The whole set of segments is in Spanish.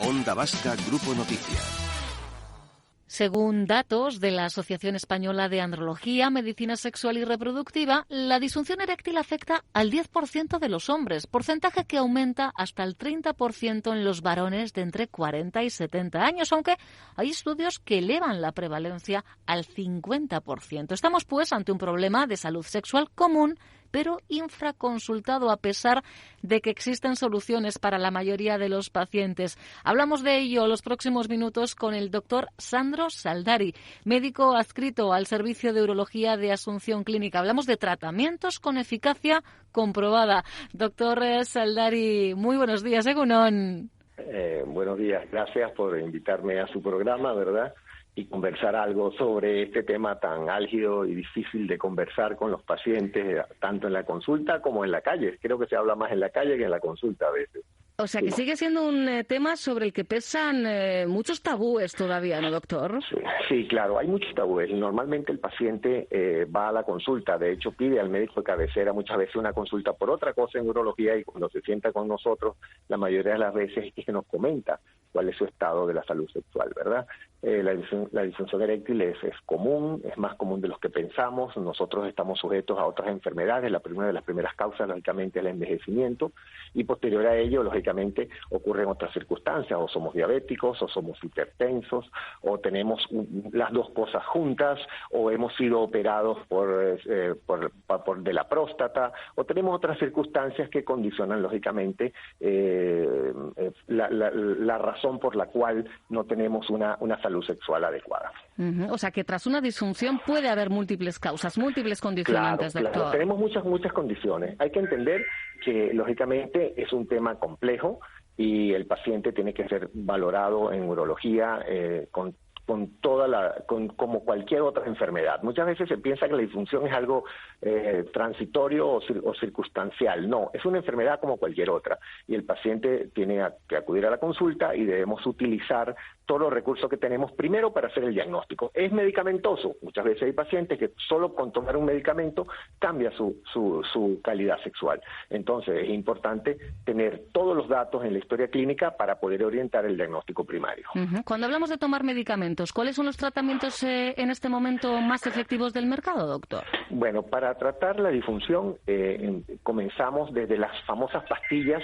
Onda Vasca Grupo Noticias. Según datos de la Asociación Española de Andrología, Medicina Sexual y Reproductiva, la disfunción eréctil afecta al 10% de los hombres, porcentaje que aumenta hasta el 30% en los varones de entre 40 y 70 años, aunque hay estudios que elevan la prevalencia al 50%. Estamos, pues, ante un problema de salud sexual común, pero infraconsultado, a pesar de que existen soluciones para la mayoría de los pacientes. Hablamos de ello los próximos minutos con el doctor Sandro Saldari, médico adscrito al Servicio de Urología de Asunción Clínica. Hablamos de tratamientos con eficacia comprobada. Doctor Saldari, muy buenos días, Egunon. Buenos días, gracias por invitarme a su programa, ¿verdad? Y conversar algo sobre este tema tan álgido y difícil de conversar con los pacientes, tanto en la consulta como en la calle. Creo que se habla más en la calle que en la consulta a veces. O sea, que sigue siendo un tema sobre el que pesan muchos tabúes todavía, ¿no, doctor? Sí, claro, hay muchos tabúes. Normalmente el paciente va a la consulta, de hecho pide al médico de cabecera muchas veces una consulta por otra cosa en urología, y cuando se sienta con nosotros, la mayoría de las veces es que nos comenta cuál es su estado de la salud sexual, ¿verdad? La disfunción eréctil es común, es más común de lo que pensamos. Nosotros estamos sujetos a otras enfermedades. La primera de las primeras causas, lógicamente, es el envejecimiento, y posterior a ello, lógicamente, ocurren otras circunstancias, o somos diabéticos, o somos hipertensos, o tenemos las dos cosas juntas, o hemos sido operados por de la próstata, o tenemos otras circunstancias que condicionan, lógicamente, la razón por la cual no tenemos una salud sexual adecuada. O sea, que tras una disfunción puede haber múltiples causas, múltiples condicionantes, doctor. Claro, tenemos muchas condiciones. Hay que entender que, lógicamente, es un tema complejo y el paciente tiene que ser valorado en urología como cualquier otra enfermedad. Muchas veces se piensa que la disfunción es algo transitorio o circunstancial. No, es una enfermedad como cualquier otra, y el paciente tiene que acudir a la consulta, y debemos utilizar todos los recursos que tenemos primero para hacer el diagnóstico. ¿Es medicamentoso? Muchas veces hay pacientes que solo con tomar un medicamento cambia su calidad sexual. Entonces es importante tener todos los datos en la historia clínica para poder orientar el diagnóstico primario. Cuando hablamos de tomar medicamentos, ¿cuáles son los tratamientos en este momento más efectivos del mercado, doctor? Bueno, para tratar la disfunción comenzamos desde las famosas pastillas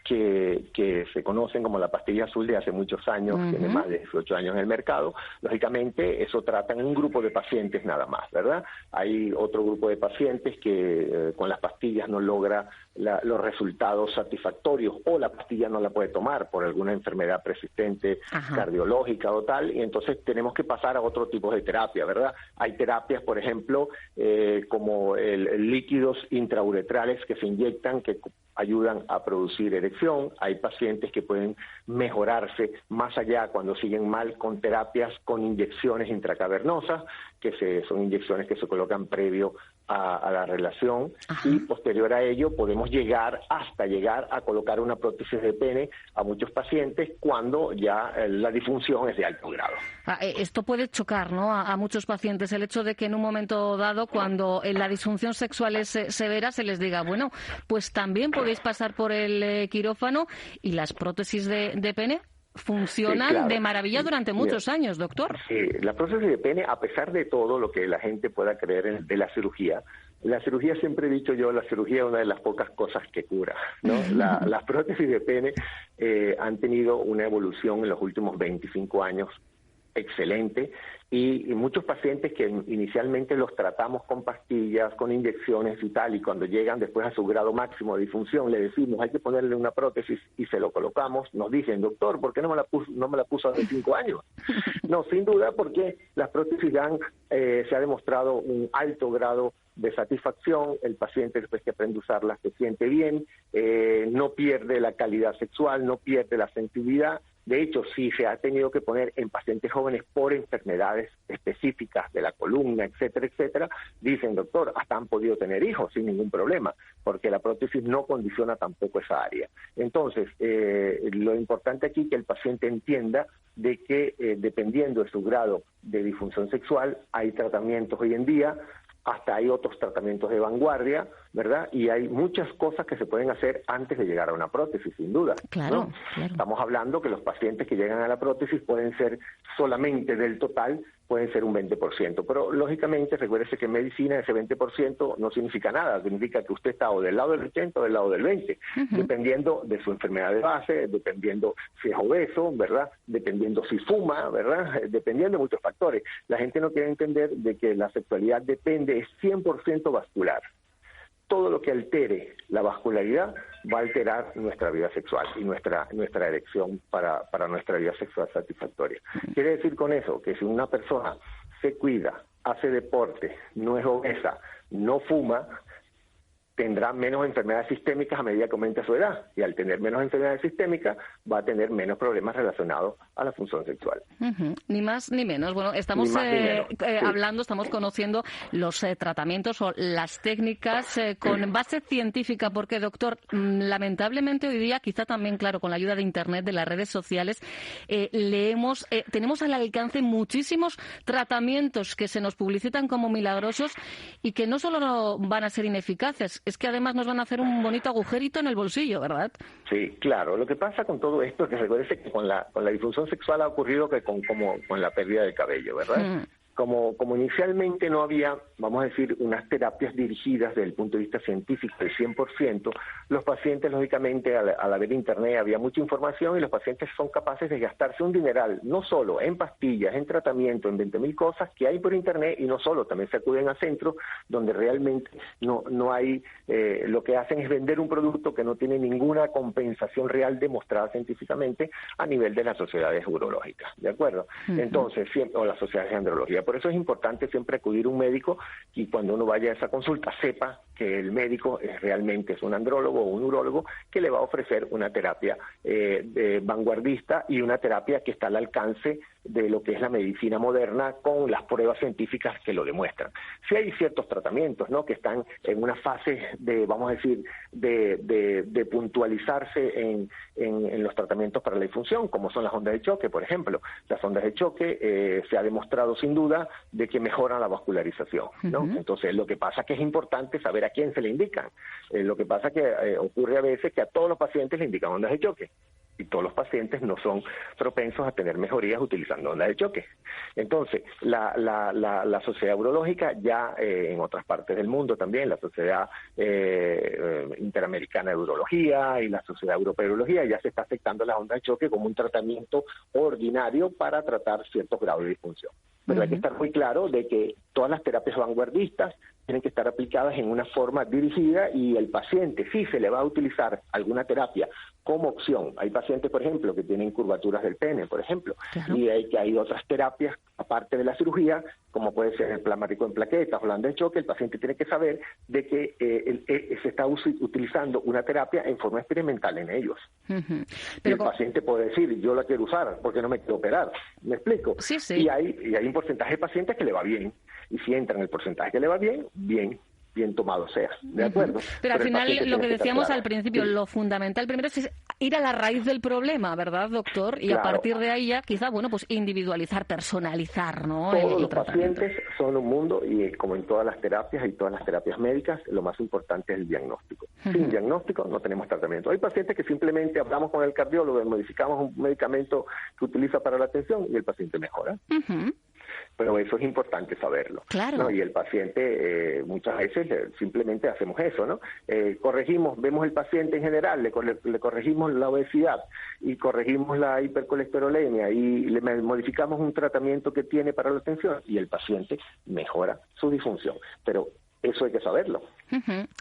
que se conocen como la pastilla azul de hace muchos años, tiene más de 18 años en el mercado. Lógicamente, eso tratan un grupo de pacientes nada más, ¿verdad? Hay otro grupo de pacientes que con las pastillas no logra los resultados satisfactorios, o la pastilla no la puede tomar por alguna enfermedad persistente cardiológica o tal, y entonces tenemos que pasar a otro tipo de terapia, ¿verdad? Hay terapias, por ejemplo, como líquidos intrauretrales que se inyectan, que ayudan a producir erección. Hay pacientes que pueden mejorarse más allá cuando siguen mal con terapias con inyecciones intracavernosas, que son inyecciones que se colocan previo a la relación, y posterior a ello podemos llegar a colocar una prótesis de pene a muchos pacientes cuando ya la disfunción es de alto grado. Esto puede chocar, ¿no?, a muchos pacientes, el hecho de que en un momento dado, cuando la disfunción sexual es severa, se les diga, bueno, pues también podéis pasar por el quirófano, y las prótesis de pene funcionan de maravilla durante muchos años, doctor. Sí, la prótesis de pene, a pesar de todo lo que la gente pueda creer de la cirugía siempre he dicho yo, la cirugía es una de las pocas cosas que cura, ¿no? Las prótesis de pene han tenido una evolución en los últimos 25 años excelente, y muchos pacientes que inicialmente los tratamos con pastillas, con inyecciones y tal, y cuando llegan después a su grado máximo de disfunción le decimos hay que ponerle una prótesis y se lo colocamos, nos dicen, doctor, ¿por qué no me la puso hace 5 años? No, sin duda, porque las prótesis se ha demostrado un alto grado de satisfacción. El paciente, después que aprende a usarlas, se siente bien, no pierde la calidad sexual, no pierde la sensibilidad. De hecho, sí se ha tenido que poner en pacientes jóvenes por enfermedades específicas de la columna, etcétera, etcétera. Dicen, doctor, hasta han podido tener hijos sin ningún problema, porque la prótesis no condiciona tampoco esa área. Entonces, lo importante aquí es que el paciente entienda de que dependiendo de su grado de disfunción sexual, hay tratamientos hoy en día hasta hay otros tratamientos de vanguardia, ¿verdad? Y hay muchas cosas que se pueden hacer antes de llegar a una prótesis, sin duda. Claro, ¿no? claro. Estamos hablando que los pacientes que llegan a la prótesis pueden ser solamente del total, pueden ser un 20%, pero lógicamente recuérdese que en medicina ese 20% no significa nada, significa que usted está o del lado del 80 o del lado del 20, dependiendo de su enfermedad de base, dependiendo si es obeso, ¿verdad? Dependiendo si fuma, ¿verdad? Dependiendo de muchos factores. La gente no quiere entender de que la sexualidad depende, es 100% vascular. Todo lo que altere la vascularidad va a alterar nuestra vida sexual y nuestra erección para nuestra vida sexual satisfactoria. Quiere decir con eso que si una persona se cuida, hace deporte, no es obesa, no fuma, tendrá menos enfermedades sistémicas a medida que aumenta su edad. Y al tener menos enfermedades sistémicas, va a tener menos problemas relacionados a la función sexual. Ni más ni menos. Bueno, estamos hablando, estamos conociendo los tratamientos o las técnicas con base científica, porque, doctor, lamentablemente hoy día, quizá también, claro, con la ayuda de Internet, de las redes sociales, tenemos al alcance muchísimos tratamientos que se nos publicitan como milagrosos y que no solo no van a ser ineficaces, es que además nos van a hacer un bonito agujerito en el bolsillo, ¿verdad? Sí, claro. Lo que pasa con todo esto es que recuérdese que con la disfunción sexual ha ocurrido que como con la pérdida del cabello, ¿verdad? Como inicialmente no había, vamos a decir, unas terapias dirigidas desde el punto de vista científico del 100%, los pacientes, lógicamente, al haber Internet, había mucha información y los pacientes son capaces de gastarse un dineral, no solo en pastillas, en tratamiento, en 20.000 cosas que hay por Internet, y no solo, también se acuden a centros donde realmente no hay, lo que hacen es vender un producto que no tiene ninguna compensación real demostrada científicamente a nivel de las sociedades urológicas, ¿de acuerdo? Entonces, siempre, o las sociedades de andrología. Por eso es importante siempre acudir a un médico y cuando uno vaya a esa consulta sepa que el médico realmente es un andrólogo o un urólogo que le va a ofrecer una terapia vanguardista y una terapia que está al alcance de lo que es la medicina moderna con las pruebas científicas que lo demuestran. Sí hay ciertos tratamientos, ¿no?, que están en una fase de, vamos a decir, de puntualizarse en los tratamientos para la disfunción, como son las ondas de choque, por ejemplo. Las ondas de choque se ha demostrado sin duda de que mejoran la vascularización, ¿no? Entonces, lo que pasa es que es importante saber a quién se le indican. Lo que pasa es que ocurre a veces que a todos los pacientes le indican ondas de choque, y todos los pacientes no son propensos a tener mejorías utilizando ondas de choque. Entonces, la Sociedad Urológica ya en otras partes del mundo también, la Sociedad Interamericana de Urología y la Sociedad Europea de Urología, ya se está aceptando las ondas de choque como un tratamiento ordinario para tratar ciertos grados de disfunción. Pero hay que estar muy claro de que todas las terapias vanguardistas tienen que estar aplicadas en una forma dirigida y el paciente, si se le va a utilizar alguna terapia como opción. Hay pacientes, por ejemplo, que tienen curvaturas del pene, por ejemplo, y hay otras terapias, aparte de la cirugía, como puede ser el plasmático en plaquetas o la onda de choque. El paciente tiene que saber de que se está utilizando una terapia en forma experimental en ellos. Y el paciente puede decir, yo la quiero usar porque no me quiero operar. ¿Me explico? Sí, sí. Y hay un porcentaje de pacientes que le va bien. Y si entra en el porcentaje que le va bien, bien tomado sea, ¿de acuerdo? Pero al final, lo que decíamos al principio, lo fundamental primero es ir a la raíz del problema, ¿verdad, doctor? Y a partir de ahí ya, quizá, bueno, pues individualizar, personalizar, ¿no? Todos los pacientes son un mundo y como en todas las terapias y todas las terapias médicas, lo más importante es el diagnóstico. Sin diagnóstico no tenemos tratamiento. Hay pacientes que simplemente hablamos con el cardiólogo, modificamos un medicamento que utiliza para la atención y el paciente mejora. Pero eso es importante saberlo, claro, ¿no? Y el paciente muchas veces simplemente hacemos eso, ¿no? Corregimos, vemos el paciente en general, le corregimos la obesidad y corregimos la hipercolesterolemia y le modificamos un tratamiento que tiene para la atención y el paciente mejora su disfunción. Pero eso hay que saberlo.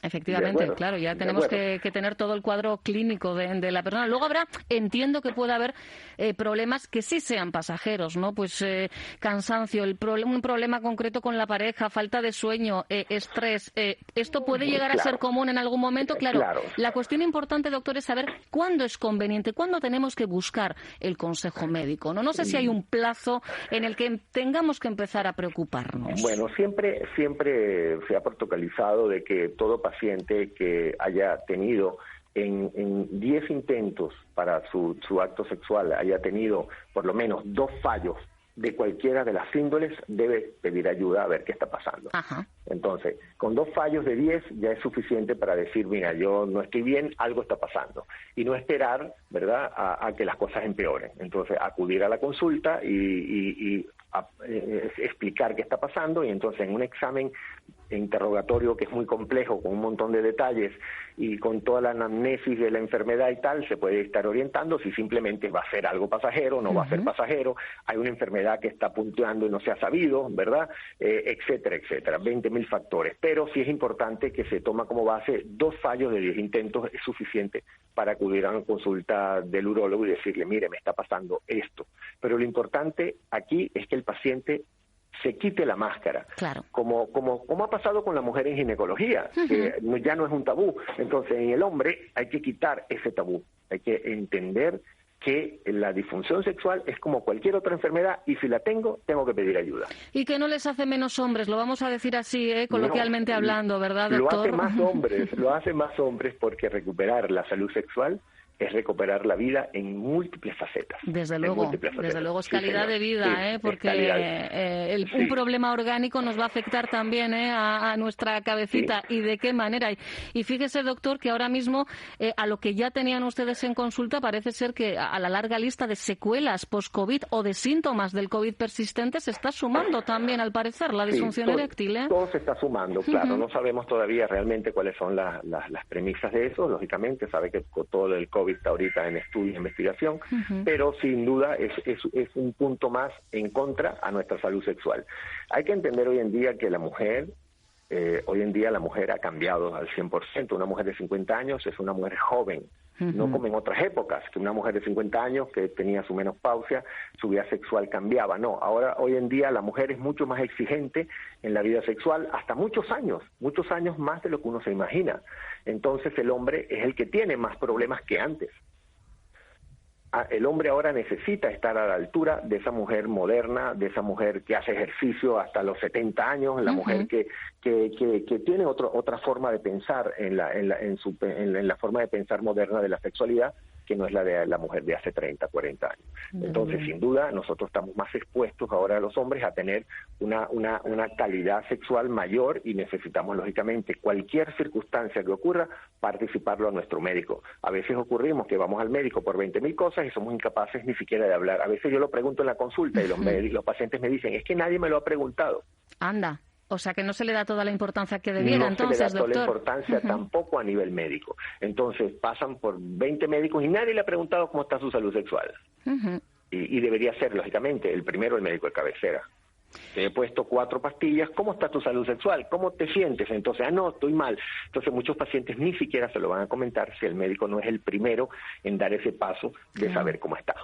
Efectivamente, claro, ya tenemos que tener todo el cuadro clínico de la persona. Luego entiendo que puede haber problemas que sí sean pasajeros, ¿no? Pues cansancio, un problema concreto con la pareja, falta de sueño, estrés. Esto puede llegar a ser común en algún momento, claro. La cuestión importante, doctor, es saber cuándo es conveniente, cuándo tenemos que buscar el consejo médico, ¿no? No sé si hay un plazo en el que tengamos que empezar a preocuparnos. Bueno, siempre se ha protocolizado de que todo paciente que haya tenido en 10 intentos para su acto sexual haya tenido por lo menos 2 fallos de cualquiera de las índoles, debe pedir ayuda a ver qué está pasando. Ajá. Entonces, con 2 fallos de 10 ya es suficiente para decir, mira, yo no estoy bien, algo está pasando. Y no esperar, ¿verdad?, a que las cosas empeoren. Entonces, acudir a la consulta y explicar qué está pasando, y entonces en un examen interrogatorio que es muy complejo, con un montón de detalles y con toda la anamnesis de la enfermedad y tal, se puede estar orientando si simplemente va a ser algo pasajero, no va a ser pasajero, hay una enfermedad que está punteando y no se ha sabido, ¿verdad?, etcétera, etcétera, 20.000 factores. Pero sí es importante que se toma como base 2 fallos de 10 intentos, es suficiente para acudir a una consulta del urólogo y decirle, mire, me está pasando esto. Pero lo importante aquí es que el paciente se quite la máscara, claro, como ha pasado con la mujer en ginecología, que ya no es un tabú. Entonces, en el hombre hay que quitar ese tabú, hay que entender que la disfunción sexual es como cualquier otra enfermedad y si la tengo que pedir ayuda. Y que no les hace menos hombres, lo vamos a decir así, coloquialmente hablando, ¿verdad, doctor? Lo hace más hombres porque recuperar la salud sexual es recuperar la vida en múltiples facetas. Desde luego es calidad de vida, porque un problema orgánico nos va a afectar también a nuestra cabecita. ¿Y de qué manera? Y fíjese, doctor, que ahora mismo a lo que ya tenían ustedes en consulta parece ser que a la larga lista de secuelas post-COVID o de síntomas del COVID persistentes se está sumando también, al parecer, la disfunción eréctil. Todo se está sumando, claro. No sabemos todavía realmente cuáles son las premisas de eso. Lógicamente, sabe que todo el COVID está ahorita en estudio e investigación, pero sin duda es un punto más en contra a nuestra salud sexual. Hay que entender hoy en día que la mujer ha cambiado al 100%. Una mujer de 50 años es una mujer joven, no como en otras épocas, que una mujer de 50 años que tenía su menopausia, su vida sexual cambiaba. No, hoy en día la mujer es mucho más exigente en la vida sexual, hasta muchos años más de lo que uno se imagina. Entonces el hombre es el que tiene más problemas que antes. El hombre ahora necesita estar a la altura de esa mujer moderna, de esa mujer que hace ejercicio hasta los 70 años, la mujer que tiene otra forma de pensar en la forma de pensar moderna de la sexualidad, que no es la de la mujer de hace 30, 40 años. Entonces, sin duda, nosotros estamos más expuestos ahora a los hombres a tener una calidad sexual mayor y necesitamos, lógicamente, cualquier circunstancia que ocurra, participarlo a nuestro médico. A veces ocurrimos que vamos al médico por 20.000 cosas y somos incapaces ni siquiera de hablar. A veces yo lo pregunto en la consulta y los pacientes me dicen, es que nadie me lo ha preguntado. Anda. O sea, que no se le da toda la importancia que debiera, entonces, doctor. No se le da toda la importancia tampoco a nivel médico. Entonces, pasan por 20 médicos y nadie le ha preguntado cómo está su salud sexual. Y debería ser, lógicamente, el primero el médico de cabecera. Te he puesto 4 pastillas, ¿cómo está tu salud sexual? ¿Cómo te sientes? Entonces, no, estoy mal. Entonces, muchos pacientes ni siquiera se lo van a comentar si el médico no es el primero en dar ese paso de saber cómo está.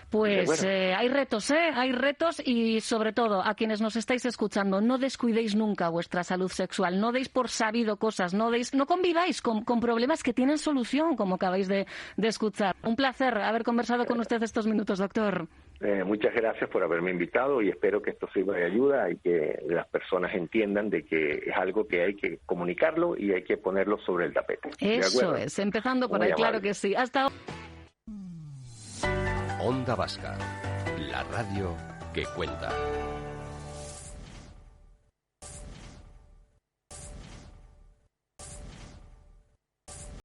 Pues hay retos y sobre todo a quienes nos estáis escuchando, no descuidéis nunca vuestra salud sexual, no deis por sabido cosas, no conviváis con problemas que tienen solución, como acabáis de escuchar. Un placer haber conversado con usted estos minutos, doctor. Muchas gracias por haberme invitado y espero que esto sirva de ayuda y que las personas entiendan de que es algo que hay que comunicarlo y hay que ponerlo sobre el tapete. Eso es, empezando por ahí, claro que sí. Hasta Onda Vasca, la radio que cuenta.